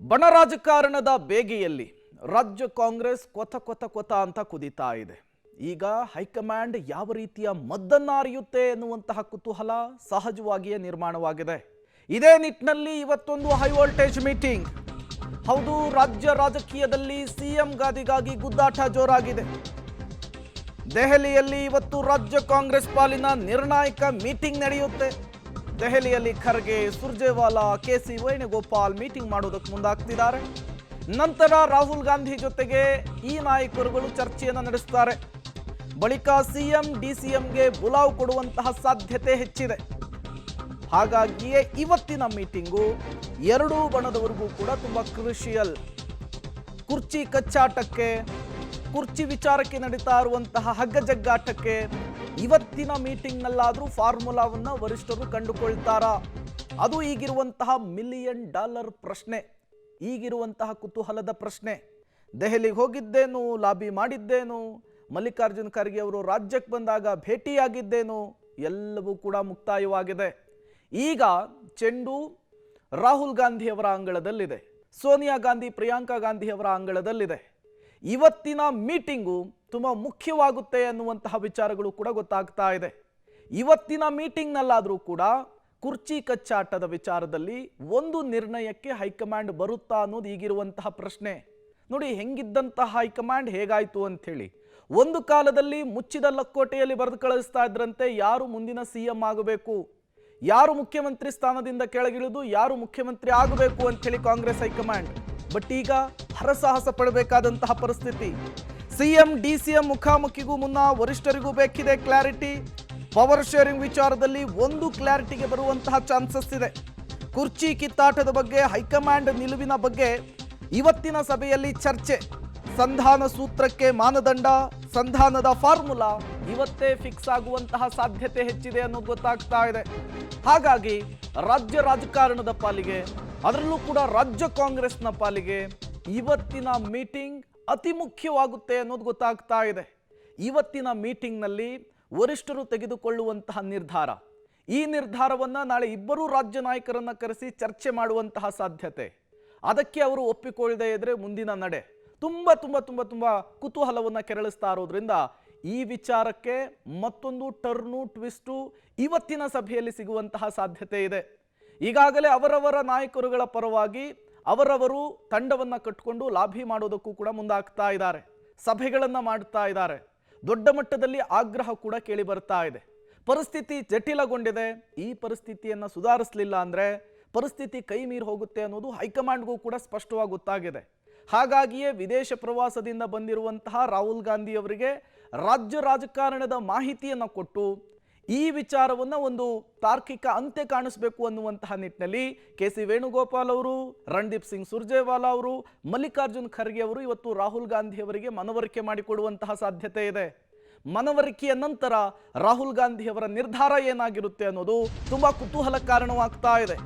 ಬಣ ರಾಜಕಾರಣದ ಬೇಗೆಯಲ್ಲಿ ರಾಜ್ಯ ಕಾಂಗ್ರೆಸ್ ಕೊತ ಕೊತ ಕೊತ ಅಂತ ಕುದಿತಾ ಇದೆ. ಈಗ ಹೈಕಮಾಂಡ್ ಯಾವ ರೀತಿಯ ಮದ್ದನ್ನ ಅರಿಯುತ್ತೆ ಎನ್ನುವಂತಹ ಕುತೂಹಲ ಸಹಜವಾಗಿಯೇ ನಿರ್ಮಾಣವಾಗಿದೆ. ಇದೇ ನಿಟ್ಟಿನಲ್ಲಿ ಇವತ್ತೊಂದು ಹೈ ವೋಲ್ಟೇಜ್ ಮೀಟಿಂಗ್. ಹೌದು, ರಾಜ್ಯ ರಾಜಕೀಯದಲ್ಲಿ ಸಿಎಂ ಗಾದಿಗಾಗಿ ಗುದ್ದಾಟ ಜೋರಾಗಿದೆ. ದೆಹಲಿಯಲ್ಲಿ ಇವತ್ತು ರಾಜ್ಯ ಕಾಂಗ್ರೆಸ್ ಪಾಲಿನ ನಿರ್ಣಾಯಕ ಮೀಟಿಂಗ್ ನಡೆಯುತ್ತೆ. ದೆಹಲಿಯಲ್ಲಿ ಖರ್ಗೆ, ಸುರ್ಜೇವಾಲಾ, ಕೆಸಿ ವೇಣುಗೋಪಾಲ್ ಮೀಟಿಂಗ್ ಮಾಡೋದಕ್ಕೆ ಮುಂದಾಗ್ತಿದ್ದಾರೆ. ನಂತರ ರಾಹುಲ್ ಗಾಂಧಿ ಜೊತೆಗೆ ಈ ನಾಯಕರುಗಳು ಚರ್ಚೆಯನ್ನು ನಡೆಸುತ್ತಾರೆ. ಬಳಿಕ ಸಿಎಂ ಡಿಸಿಎಂಗೆ ಬುಲಾವ್ ಕೊಡುವಂತಹ ಸಾಧ್ಯತೆ ಹೆಚ್ಚಿದೆ. ಹಾಗಾಗಿಯೇ ಇವತ್ತಿನ ಮೀಟಿಂಗು ಎರಡೂ ಬಣದವರೆಗೂ ಕೂಡ ತುಂಬಾ ಕ್ರೂಷಿಯಲ್. ಕುರ್ಚಿ ಕಚ್ಚಾಟಕ್ಕೆ, ಕುರ್ಚಿ ವಿಚಾರಕ್ಕೆ ನಡೀತಾ ಇರುವಂತಹ ಹಗ್ಗಜಗ್ಗಾಟಕ್ಕೆ ಇವತ್ತಿನ ಮೀಟಿಂಗ್ನಲ್ಲಾದರೂ ಫಾರ್ಮುಲಾವನ್ನು ವರಿಷ್ಠರು ಕಂಡುಕೊಳ್ತಾರಾ? ಅದು ಈಗಿರುವಂತಹ $1 ಮಿಲಿಯನ್ ಪ್ರಶ್ನೆ, ಈಗಿರುವಂತಹ ಕುತೂಹಲದ ಪ್ರಶ್ನೆ. ದೆಹಲಿಗೆ ಹೋಗಿದ್ದೇನು, ಲಾಬಿ ಮಾಡಿದ್ದೇನು, ಮಲ್ಲಿಕಾರ್ಜುನ್ ಖರ್ಗೆ ಅವರು ರಾಜ್ಯಕ್ಕೆ ಬಂದಾಗ ಭೇಟಿಯಾಗಿದ್ದೇನು, ಎಲ್ಲವೂ ಕೂಡ ಮುಕ್ತಾಯವಾಗಿದೆ. ಈಗ ಚೆಂಡು ರಾಹುಲ್ ಗಾಂಧಿ ಅವರ ಅಂಗಳದಲ್ಲಿದೆ, ಸೋನಿಯಾ ಗಾಂಧಿ, ಪ್ರಿಯಾಂಕಾ ಗಾಂಧಿ ಅವರ ಅಂಗಳದಲ್ಲಿದೆ. ಇವತ್ತಿನ ಮೀಟಿಂಗು ತುಂಬ ಮುಖ್ಯವಾಗುತ್ತೆ ಅನ್ನುವಂತಹ ವಿಚಾರಗಳು ಕೂಡ ಗೊತ್ತಾಗ್ತಾ ಇದೆ. ಇವತ್ತಿನ ಮೀಟಿಂಗ್ನಲ್ಲಾದರೂ ಕೂಡ ಕುರ್ಚಿ ಕಚ್ಚಾಟದ ವಿಚಾರದಲ್ಲಿ ಒಂದು ನಿರ್ಣಯಕ್ಕೆ ಹೈಕಮಾಂಡ್ ಬರುತ್ತಾ ಅನ್ನೋದು ಈಗಿರುವಂತಹ ಪ್ರಶ್ನೆ. ನೋಡಿ, ಹೆಂಗಿದ್ದಂತಹ ಹೈಕಮಾಂಡ್ ಹೇಗಾಯ್ತು ಅಂಥೇಳಿ. ಒಂದು ಕಾಲದಲ್ಲಿ ಮುಚ್ಚಿದ ಲಕ್ಕೋಟೆಯಲ್ಲಿ ಬರೆದು ಕಳಿಸ್ತಾ ಇದ್ರಂತೆ ಯಾರು ಮುಂದಿನ ಸಿಎಂ ಆಗಬೇಕು, ಯಾರು ಮುಖ್ಯಮಂತ್ರಿ ಸ್ಥಾನದಿಂದ ಕೆಳಗಿಳಿದು ಯಾರು ಮುಖ್ಯಮಂತ್ರಿ ಆಗಬೇಕು ಅಂಥೇಳಿ ಕಾಂಗ್ರೆಸ್ ಹೈಕಮಾಂಡ್. ಬಟ್ ಈಗ ಹರಸಾಹಸ ಪಡಬೇಕಾದಂತಹ ಪರಿಸ್ಥಿತಿ. ಸಿಎಂ ಡಿಸಿಎಂ ಮುಖಾಮುಖಿಗೂ ಮುನ್ನ ವರಿಷ್ಠರಿಗೂ ಬೇಕಿದೆ ಕ್ಲಾರಿಟಿ. ಪವರ್ ಶೇರಿಂಗ್ ವಿಚಾರದಲ್ಲಿ ಒಂದು ಕ್ಲಾರಿಟಿಗೆ ಬರುವಂತಹ ಚಾನ್ಸಸ್ ಇದೆ. ಕುರ್ಚಿ ಕಿತ್ತಾಟದ ಬಗ್ಗೆ, ಹೈಕಮಾಂಡ್ ನಿಲುವಿನ ಬಗ್ಗೆ ಇವತ್ತಿನ ಸಭೆಯಲ್ಲಿ ಚರ್ಚೆ. ಸಂಧಾನ ಸೂತ್ರಕ್ಕೆ ಮಾನದಂಡ, ಸಂಧಾನದ ಫಾರ್ಮುಲಾ ಇವತ್ತೇ ಫಿಕ್ಸ್ ಆಗುವಂತಹ ಸಾಧ್ಯತೆ ಹೆಚ್ಚಿದೆ ಅನ್ನೋದು ಗೊತ್ತಾಗ್ತಾ ಇದೆ. ಹಾಗಾಗಿ ರಾಜ್ಯ ರಾಜಕಾರಣದ ಪಾಲಿಗೆ, ಅದರಲ್ಲೂ ಕೂಡ ರಾಜ್ಯ ಕಾಂಗ್ರೆಸ್ನ ಪಾಲಿಗೆ ಇವತ್ತಿನ ಮೀಟಿಂಗ್ ಅತಿ ಮುಖ್ಯವಾಗುತ್ತೆ ಅನ್ನೋದು ಗೊತ್ತಾಗ್ತಾ ಇದೆ. ಇವತ್ತಿನ ಮೀಟಿಂಗ್ನಲ್ಲಿ ವರಿಷ್ಠರು ತೆಗೆದುಕೊಳ್ಳುವಂತಹ ನಿರ್ಧಾರ, ಈ ನಿರ್ಧಾರವನ್ನು ನಾಳೆ ಇಬ್ಬರೂ ರಾಜ್ಯ ನಾಯಕರನ್ನ ಕರೆಸಿ ಚರ್ಚೆ ಮಾಡುವಂತಹ ಸಾಧ್ಯತೆ. ಅದಕ್ಕೆ ಅವರು ಒಪ್ಪಿಕೊಳ್ಳದೆ ಇದ್ರೆ ಮುಂದಿನ ನಡೆ ತುಂಬ ತುಂಬ ತುಂಬ ತುಂಬ ಕುತೂಹಲವನ್ನು ಕೆರಳಿಸ್ತಾ ಇರೋದ್ರಿಂದ ಈ ವಿಚಾರಕ್ಕೆ ಮತ್ತೊಂದು ಟರ್ನು ಟ್ವಿಸ್ಟು ಇವತ್ತಿನ ಸಭೆಯಲ್ಲಿ ಸಿಗುವಂತಹ ಸಾಧ್ಯತೆ ಇದೆ. ಈಗಾಗಲೇ ಅವರವರ ನಾಯಕರುಗಳ ಪರವಾಗಿ ಅವರವರು ತಂಡವನ್ನು ಕಟ್ಟಿಕೊಂಡು ಲಾಭಿ ಮಾಡೋದಕ್ಕೂ ಕೂಡ ಮುಂದಾಗ್ತಾ ಇದ್ದಾರೆ, ಸಭೆಗಳನ್ನು ಮಾಡ್ತಾ ಇದ್ದಾರೆ. ದೊಡ್ಡ ಮಟ್ಟದಲ್ಲಿ ಆಗ್ರಹ ಕೂಡ ಕೇಳಿ ಬರ್ತಾ ಇದೆ. ಪರಿಸ್ಥಿತಿ ಜಟಿಲಗೊಂಡಿದೆ. ಈ ಪರಿಸ್ಥಿತಿಯನ್ನು ಸುಧಾರಿಸಲಿಲ್ಲ ಅಂದರೆ ಪರಿಸ್ಥಿತಿ ಕೈ ಮೀರಿ ಹೋಗುತ್ತೆ ಅನ್ನೋದು ಹೈಕಮಾಂಡ್ಗೂ ಕೂಡ ಸ್ಪಷ್ಟವಾಗಿ ಗೊತ್ತಾಗಿದೆ. ಹಾಗಾಗಿಯೇ ವಿದೇಶ ಪ್ರವಾಸದಿಂದ ಬಂದಿರುವಂತಹ ರಾಹುಲ್ ಗಾಂಧಿ ಅವರಿಗೆ ರಾಜ್ಯ ರಾಜಕಾರಣದ ಮಾಹಿತಿಯನ್ನು ಕೊಟ್ಟು ಈ ವಿಚಾರವನ್ನು ಒಂದು ತಾರ್ಕಿಕ ಅಂತ್ಯ ಕಾಣಿಸಬೇಕು ಅನ್ನುವಂತಹ ನಿಟ್ಟಿನಲ್ಲಿ ಕೆಸಿ ವೇಣುಗೋಪಾಲ್ ಅವರು, ರಣದೀಪ್ ಸಿಂಗ್ ಸುರ್ಜೇವಾಲಾ ಅವರು, ಮಲ್ಲಿಕಾರ್ಜುನ್ ಖರ್ಗೆ ಅವರು ಇವತ್ತು ರಾಹುಲ್ ಗಾಂಧಿ ಅವರಿಗೆ ಮನವರಿಕೆ ಮಾಡಿಕೊಡುವಂತಹ ಸಾಧ್ಯತೆ ಇದೆ. ಮನವರಿಕೆಯ ನಂತರ ರಾಹುಲ್ ಗಾಂಧಿ ಅವರ ನಿರ್ಧಾರ ಏನಾಗಿರುತ್ತೆ ಅನ್ನೋದು ತುಂಬಾ ಕುತೂಹಲ ಕಾರಣವಾಗ್ತಾ ಇದೆ.